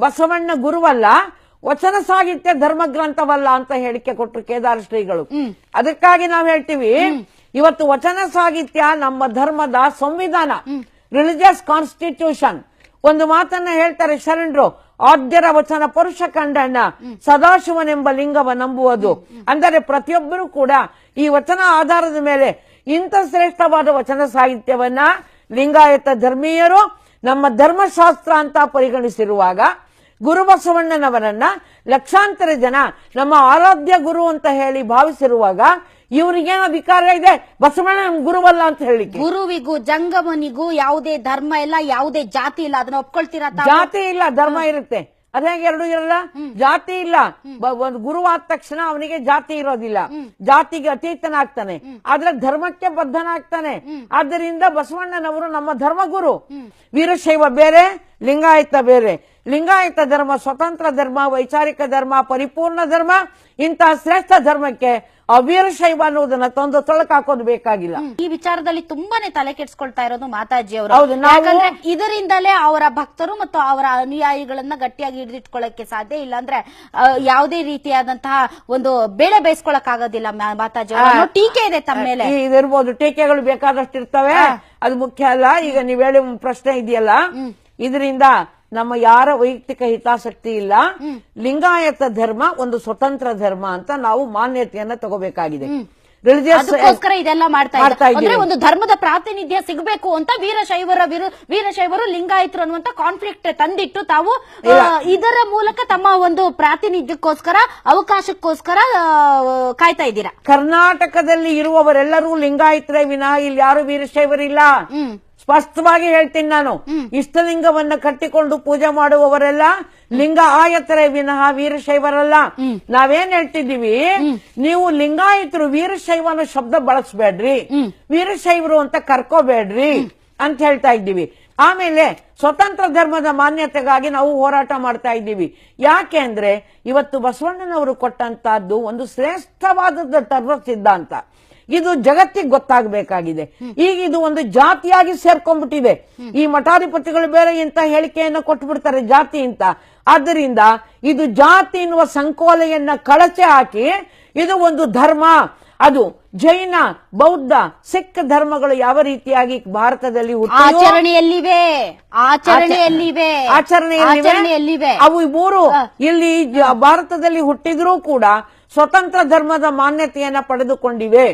ಬಸವಣ್ಣ ಗುರುವಲ್ಲ, ವಚನ ಸಾಹಿತ್ಯ ಧರ್ಮ ಗ್ರಂಥವಲ್ಲ ಅಂತ ಹೇಳಿಕೆ ಕೊಟ್ಟರು ಕೇದಾರ ಶ್ರೀಗಳು. ಅದಕ್ಕಾಗಿ ನಾವು ಹೇಳ್ತೀವಿ, ಇವತ್ತು ವಚನ ಸಾಹಿತ್ಯ ನಮ್ಮ ಧರ್ಮದ ಸಂವಿಧಾನ, ರಿಲಿಜಿಯಸ್ ಕಾನ್ಸ್ಟಿಟ್ಯೂಷನ್. ಒಂದು ಮಾತನ್ನ ಹೇಳ್ತಾರೆ ಶರಣರು, ಆದ್ಯರ ವಚನ ಪುರುಷ ಕಂಡಣ್ಣ, ಸದಾಶಿವನೆಂಬ ಲಿಂಗವ ನಂಬುವುದು. ಅಂದರೆ ಪ್ರತಿಯೊಬ್ಬರು ಕೂಡ ಈ ವಚನ ಆಧಾರದ ಮೇಲೆ ಇಂಥ ಶ್ರೇಷ್ಠವಾದ ವಚನ ಸಾಹಿತ್ಯವನ್ನ ಲಿಂಗಾಯತ ಧರ್ಮೀಯರು ನಮ್ಮ ಧರ್ಮಶಾಸ್ತ್ರ ಅಂತ ಪರಿಗಣಿಸಿರುವಾಗ, ಗುರುಬಸವಣ್ಣನವರನ್ನ ಲಕ್ಷಾಂತರ ಜನ ನಮ್ಮ ಆರಾಧ್ಯ ಗುರು ಅಂತ ಹೇಳಿ ಭಾವಿಸಿರುವಾಗ, ಇವ್ರಿಗೇನು ಅಧಿಕಾರ ಇದೆ ಬಸವಣ್ಣ ಗುರುವಲ್ಲ ಅಂತ ಹೇಳಿ? ಗುರುವಿಗೂ ಜಂಗಮನಿಗೂ ಯಾವುದೇ ಧರ್ಮ ಇಲ್ಲ, ಯಾವುದೇ ಜಾತಿ ಇಲ್ಲ, ಅದನ್ನ ಒಪ್ಕೊಳ್ತೀರಾ? ಜಾತಿ ಇಲ್ಲ, ಧರ್ಮ ಇರುತ್ತೆ. ಅದೇ ಎರಡು ಇರಲ್ಲ, ಜಾತಿ ಇಲ್ಲ. ಒಂದು ಗುರು ಆದ ತಕ್ಷಣ ಅವನಿಗೆ ಜಾತಿ ಇರೋದಿಲ್ಲ, ಜಾತಿಗೆ ಅತೀತನಾಗ್ತಾನೆ, ಆದ್ರೆ ಧರ್ಮಕ್ಕೆ ಬದ್ಧನಾಗ್ತಾನೆ. ಆದ್ದರಿಂದ ಬಸವಣ್ಣನವರು ನಮ್ಮ ಧರ್ಮಗುರು. ವೀರಶೈವ ಬೇರೆ, ಲಿಂಗಾಯತ ಬೇರೆ. ಲಿಂಗಾಯತ ಧರ್ಮ ಸ್ವತಂತ್ರ ಧರ್ಮ, ವೈಚಾರಿಕ ಧರ್ಮ, ಪರಿಪೂರ್ಣ ಧರ್ಮ. ಇಂತಹ ಶ್ರೇಷ್ಠ ಧರ್ಮಕ್ಕೆ ವೀರಶೈವ ಅನ್ನೋದನ್ನ ತಂದು ತೊಳಕಾಕೋದು ಬೇಕಾಗಿಲ್ಲ. ಈ ವಿಚಾರದಲ್ಲಿ ತುಂಬಾನೇ ತಲೆ ಕೆಡಿಸ್ಕೊಳ್ತಾ ಇರೋದು ಮಾತಾಜಿ ಅವರು. ಹೌದು, ಯಾಕಂದ್ರೆ ಇದರಿಂದಲೇ ಅವರ ಭಕ್ತರು ಮತ್ತು ಅವರ ಅನುಯಾಯಿಗಳನ್ನ ಗಟ್ಟಿಯಾಗಿ ಹಿಡಿದಿಟ್ಕೊಳ್ಳಕ್ಕೆ ಸಾಧ್ಯ. ಇಲ್ಲಾಂದ್ರೆ ಯಾವುದೇ ರೀತಿಯಾದಂತಹ ಒಂದು ಬೇಳೆ ಬೇಯಿಸ್ಕೊಳಕ್ ಆಗೋದಿಲ್ಲ ಮಾತಾಜಿ ಅವರು. ಟೀಕೆ ಇದೆ ತಮ್ಮ ಮೇಲೆ. ಇದಿರ್ಬೋದು, ಟೀಕೆಗಳು ಬೇಕಾದಷ್ಟು ಇರ್ತವೆ, ಅದು ಮುಖ್ಯ ಅಲ್ಲ. ಈಗ ನೀವ್ ಹೇಳಿ ಪ್ರಶ್ನೆ ಇದೆಯಲ್ಲ, ಇದರಿಂದ ನಮ್ಮ ಯಾರ ವೈಯಕ್ತಿಕ ಹಿತಾಸಕ್ತಿ ಇಲ್ಲ. ಲಿಂಗಾಯತ ಧರ್ಮ ಒಂದು ಸ್ವತಂತ್ರ ಧರ್ಮ ಅಂತ ನಾವು ಮಾನ್ಯತೆಯನ್ನ ತಗೋಬೇಕಾಗಿದೆ. ಅದಕ್ಕೋಸ್ಕರ ಇದೆಲ್ಲ ಮಾಡ್ತಾ ಇದ್ದಾರೆ. ಒಂದು ಧರ್ಮದ ಪ್ರಾತಿನಿಧ್ಯ ಸಿಗಬೇಕು ಅಂತ ವೀರಶೈವರು ಲಿಂಗಾಯತರು ಅನ್ನುವಂತ ಕಾನ್ಫ್ಲಿಕ್ಟ್ ತಂದಿಟ್ಟು ತಾವು ಇದರ ಮೂಲಕ ತಮ್ಮ ಒಂದು ಪ್ರಾತಿನಿಧ್ಯಕ್ಕೋಸ್ಕರ, ಅವಕಾಶಕ್ಕೋಸ್ಕರ ಕಾಯ್ತಾ ಇದ್ದೀರಾ. ಕರ್ನಾಟಕದಲ್ಲಿ ಇರುವವರೆಲ್ಲರೂ ಲಿಂಗಾಯತರೇ ವಿನಃ ಇಲ್ಲಿ ಯಾರು ವೀರಶೈವರಿಲ್ಲ. ಸ್ಪಷ್ಟವಾಗಿ ಹೇಳ್ತೀನಿ ನಾನು. ಇಷ್ಟಲಿಂಗವನ್ನ ಕಟ್ಟಿಕೊಂಡು ಪೂಜೆ ಮಾಡುವವರೆಲ್ಲ ಲಿಂಗ ಆಯತರೇ ವಿನಃ ವೀರಶೈವರಲ್ಲ. ನಾವೇನ್ ಹೇಳ್ತಿದ್ದೀವಿ, ನೀವು ಲಿಂಗಾಯತರು ವೀರಶೈವ ಅನ್ನೋ ಶಬ್ದ ಬಳಸಬೇಡ್ರಿ, ವೀರಶೈವರು ಅಂತ ಕರ್ಕೋಬೇಡ್ರಿ ಅಂತ ಹೇಳ್ತಾ ಇದ್ದೀವಿ. ಆಮೇಲೆ ಸ್ವತಂತ್ರ ಧರ್ಮದ ಮಾನ್ಯತೆಗಾಗಿ ನಾವು ಹೋರಾಟ ಮಾಡ್ತಾ ಇದ್ದೀವಿ. ಯಾಕೆ ಅಂದ್ರೆ ಇವತ್ತು ಬಸವಣ್ಣನವರು ಕೊಟ್ಟಂತಹದ್ದು ಒಂದು ಶ್ರೇಷ್ಠವಾದದ್ದು ಧರ್ಮ ಸಿದ್ಧಾಂತ. ಇದು ಜಗತ್ತಿಗೆ ಗೊತ್ತಾಗಬೇಕಾಗಿದೆ. ಈಗ ಇದು ಒಂದು ಜಾತಿಯಾಗಿ ಸೇರ್ಕೊಂಡ್ಬಿಟ್ಟಿದೆ. ಈ ಮಠಾಧಿಪತಿಗಳು ಬೇರೆ ಇಂತ ಹೇಳಿಕೆಯನ್ನು ಕೊಟ್ಬಿಡ್ತಾರೆ ಜಾತಿ ಅಂತ. ಆದ್ದರಿಂದ ಇದು ಜಾತಿ ಎನ್ನುವ ಸಂಕೋಲೆಯನ್ನ ಕಳಚೆ ಹಾಕಿ ಇದು ಒಂದು ಧರ್ಮ. ಅದು ಜೈನ, ಬೌದ್ಧ, ಸಿಖ್ ಧರ್ಮಗಳು ಯಾವ ರೀತಿಯಾಗಿ ಭಾರತದಲ್ಲಿ ಆಚರಣೆಯಲ್ಲಿವೆ, ಅವು ಮೂರು ಇಲ್ಲಿ ಭಾರತದಲ್ಲಿ ಹುಟ್ಟಿದ್ರೂ ಕೂಡ ಸ್ವತಂತ್ರ ಧರ್ಮದ ಮಾನ್ಯತೆಯನ್ನ ಪಡೆದುಕೊಂಡಿವೆ.